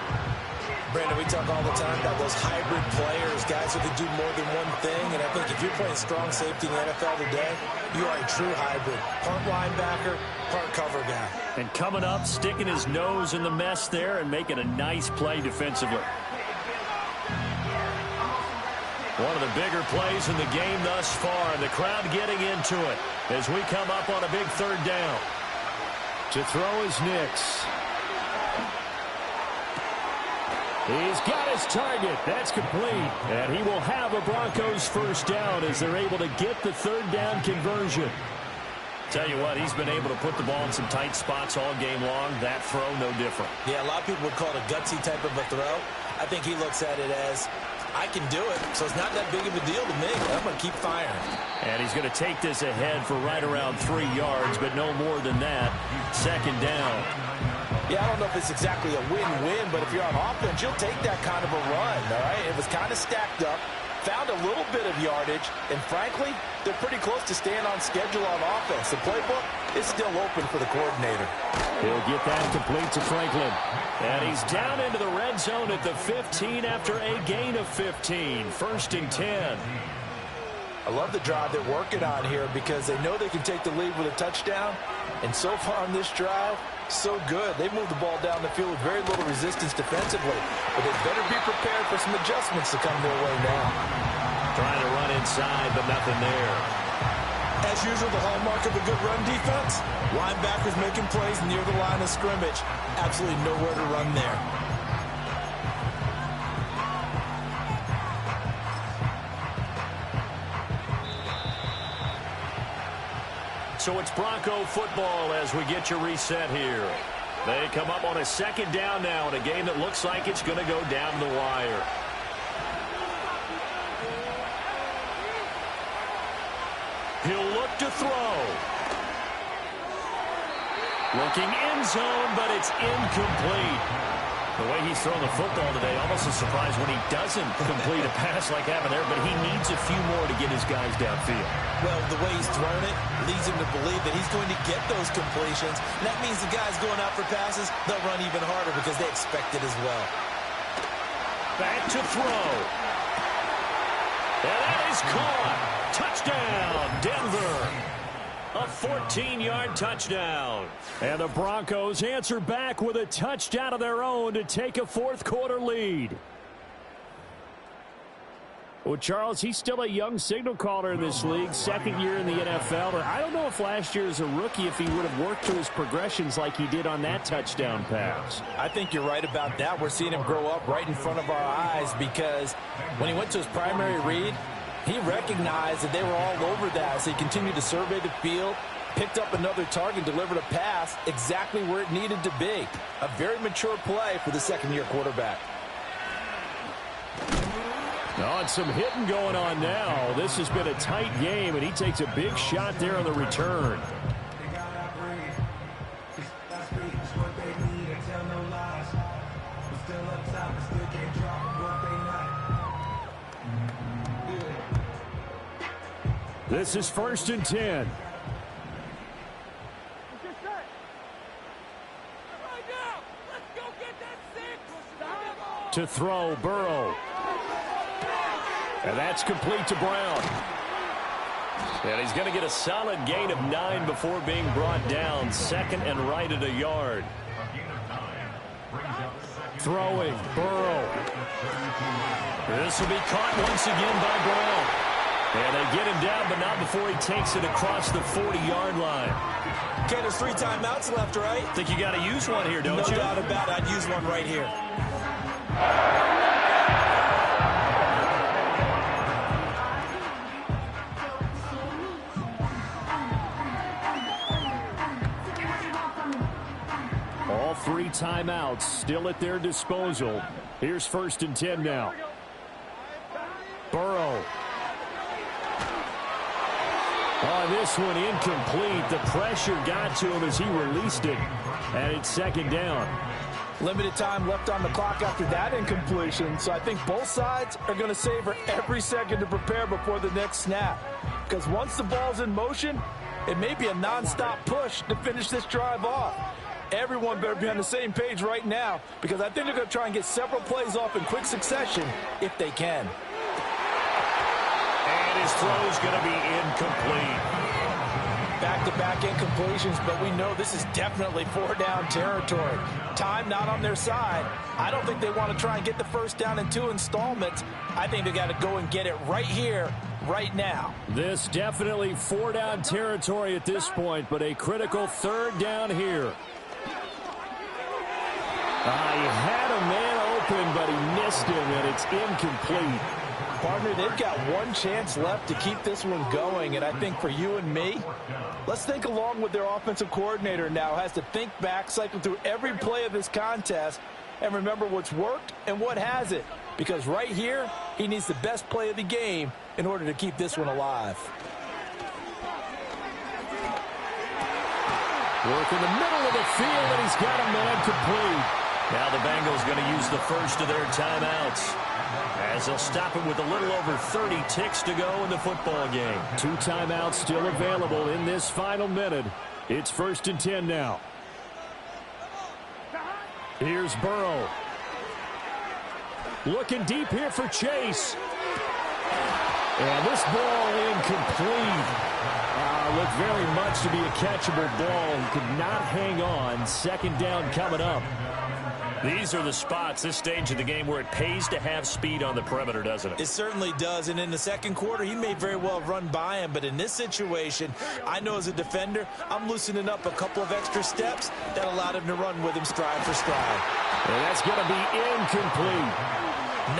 Brandon, we talk all the time about those hybrid players, guys who can do more than one thing. And I think if you're playing strong safety in the NFL today, you are a true hybrid. Part linebacker, part cover guy. And coming up, sticking his nose in the mess there and making a nice play defensively. One of the bigger plays in the game thus far. The crowd getting into it as we come up on a big third down. To throw is Nix. He's got his target. That's complete. And he will have a Broncos first down as they're able to get the third down conversion. Tell you what, he's been able to put the ball in some tight spots all game long. That throw, no different. Yeah, a lot of people would call it a gutsy type of a throw. I think he looks at it as, I can do it, so it's not that big of a deal to me. I'm going to keep firing. And he's going to take this ahead for right around 3 yards, but no more than that. Second down. Yeah, I don't know if it's exactly a win-win, but if you're on offense, you'll take that kind of a run, all right? It was kind of stacked up, found a little bit of yardage, and frankly, they're pretty close to staying on schedule on offense. The playbook is still open for the coordinator. He'll get that complete to Franklin. And he's down into the red zone at the 15 after a gain of 15. 1st and 10. I love the drive they're working on here because they know they can take the lead with a touchdown. And so far on this drive, so good. They moved the ball down the field with very little resistance defensively. But they better be prepared for some adjustments to come their way now. Trying to run inside, but nothing there. As usual, the hallmark of a good run defense, linebackers making plays near the line of scrimmage. Absolutely nowhere to run there. So it's Bronco football as we get you reset here. They come up on a second down now in a game that looks like it's going to go down the wire. He'll look to throw. Looking end zone, but it's incomplete. The way he's thrown the football today, almost a surprise when he doesn't complete a pass like happened there, but he needs a few more to get his guys downfield. Well, the way he's thrown it leads him to believe that he's going to get those completions. And that means the guys going out for passes, they'll run even harder because they expect it as well. Back to throw. And that is caught. Touchdown, Denver. A 14-yard touchdown. And the Broncos answer back with a touchdown of their own to take a fourth-quarter lead. Well, Charles, he's still a young signal caller in this league, second year in the NFL. But I don't know if last year as a rookie, if he would have worked through his progressions like he did on that touchdown pass. I think you're right about that. We're seeing him grow up right in front of our eyes because when he went to his primary read, he recognized that they were all over that, so he continued to survey the field, picked up another target, delivered a pass exactly where it needed to be. A very mature play for the second-year quarterback. Oh, and some hitting going on now. This has been a tight game, and he takes a big shot there on the return. This is 1st and 10. To throw, Burrow. And that's complete to Brown. And he's going to get a solid gain of 9 before being brought down. Second and right at a yard. Throwing, Burrow. This will be caught once again by Brown. And they get him down, but not before he takes it across the 40-yard line. Okay, there's 3 timeouts left, right? Think you got to use one here, don't you? No doubt about it. I'd use one right here. All 3 timeouts still at their disposal. Here's 1st and 10 now. Burrow. Oh, this one incomplete. The pressure got to him as he released it. And it's 2nd down. Limited time left on the clock after that incompletion, so I think both sides are going to savor every second to prepare before the next snap. Because once the ball's in motion, it may be a nonstop push to finish this drive off. Everyone better be on the same page right now because I think they're going to try and get several plays off in quick succession if they can. And his throw's going to be incomplete. Back-to-back incompletions, but we know this is definitely 4-down territory. Time not on their side. I don't think they want to try and get the first down in 2 installments. I think they got to go and get it right here, right now. This definitely 4-down territory at this point, but a critical 3rd down here. He had a man open, but he missed him, and it's incomplete. Partner, they've got one chance left to keep this one going, and I think for you and me, let's think along with their offensive coordinator now. Has to think back, cycle through every play of this contest, and remember what's worked and what hasn't. Because right here, he needs the best play of the game in order to keep this one alive. Work in the middle of the field, and he's got a man complete. Now the Bengals going to use the first of their timeouts as they'll stop it with a little over 30 ticks to go in the football game. 2 timeouts still available in this final minute. It's 1st and 10 now. Here's Burrow. Looking deep here for Chase. And this ball incomplete. Looked very much to be a catchable ball. He could not hang on. 2nd down coming up. These are the spots, this stage of the game, where it pays to have speed on the perimeter, doesn't it? It certainly does, and in the 2nd quarter, he may very well run by him, but in this situation, I know as a defender, I'm loosening up a couple of extra steps that allowed him to run with him stride for stride. And that's going to be incomplete.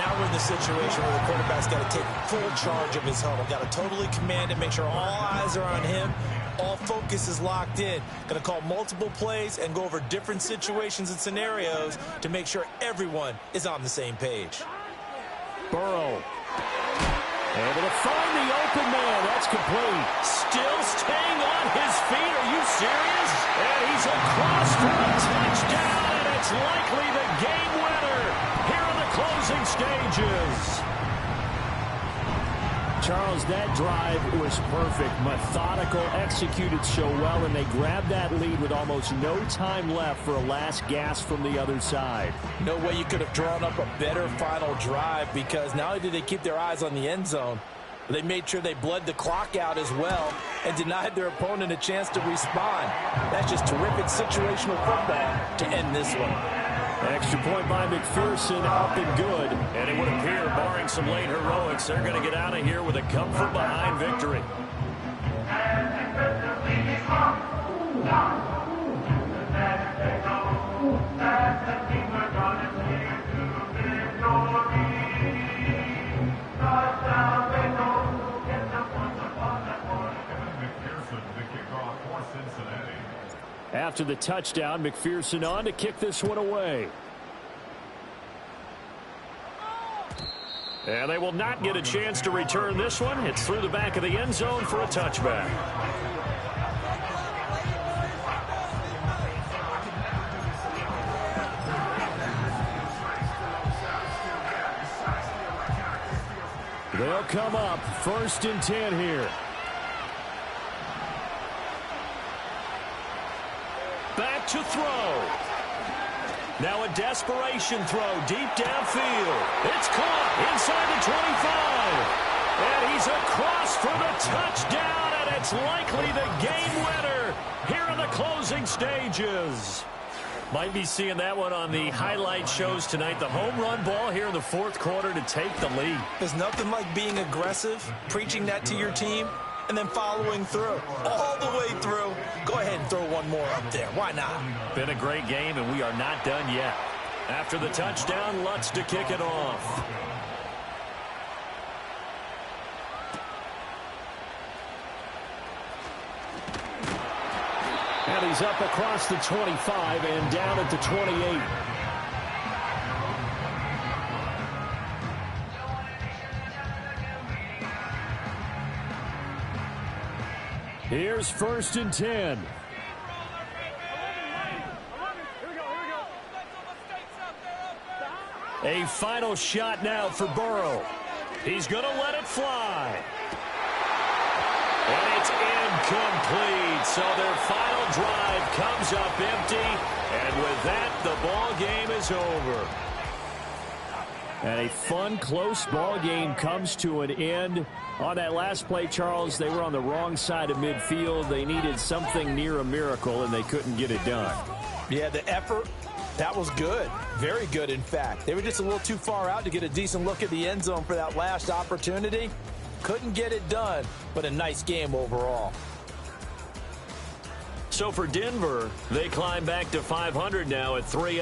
Now we're in the situation where the quarterback's got to take full charge of his huddle, got to totally command it, make sure all eyes are on him. All focus is locked in. Going to call multiple plays and go over different situations and scenarios to make sure everyone is on the same page. Burrow. Able to find the open man. That's complete. Still staying on his feet. Are you serious? And he's across for a touchdown. and it's likely the game winner here in the closing stages. Charles, that drive was perfect, methodical, executed so well, and they grabbed that lead with almost no time left for a last gasp from the other side. No way you could have drawn up a better final drive, because not only did they keep their eyes on the end zone, they made sure they bled the clock out as well and denied their opponent a chance to respond. That's just terrific situational football to end this one. Extra point by McPherson, up and good. And it would appear, barring some late heroics, they're going to get out of here with a come-from-behind victory. After the touchdown, McPherson on to kick this one away. And they will not get a chance to return this one. It's through the back of the end zone for a touchback. They'll come up 1st and 10 here. Back to throw. Now a desperation throw deep downfield. It's caught inside the 25. And he's across for the touchdown, and it's likely the game winner here in the closing stages. Might be seeing that one on the highlight shows tonight. The home run ball here in the 4th quarter to take the lead. There's nothing like being aggressive, preaching that to your team, and then following through. All the way through. Go ahead and throw one more up there. Why not? Been a great game, and we are not done yet. After the touchdown, Lutz to kick it off. And he's up across the 25 and down at the 28. Here's 1st and 10. A final shot now for Burrow. He's going to let it fly. And it's incomplete. So their final drive comes up empty. And with that, the ball game is over. And a fun, close ball game comes to an end. On that last play, Charles, they were on the wrong side of midfield. They needed something near a miracle, and they couldn't get it done. Yeah, the effort, that was good. Very good, in fact. They were just a little too far out to get a decent look at the end zone for that last opportunity. Couldn't get it done, but a nice game overall. So for Denver, they climb back to 500 now at 3-0.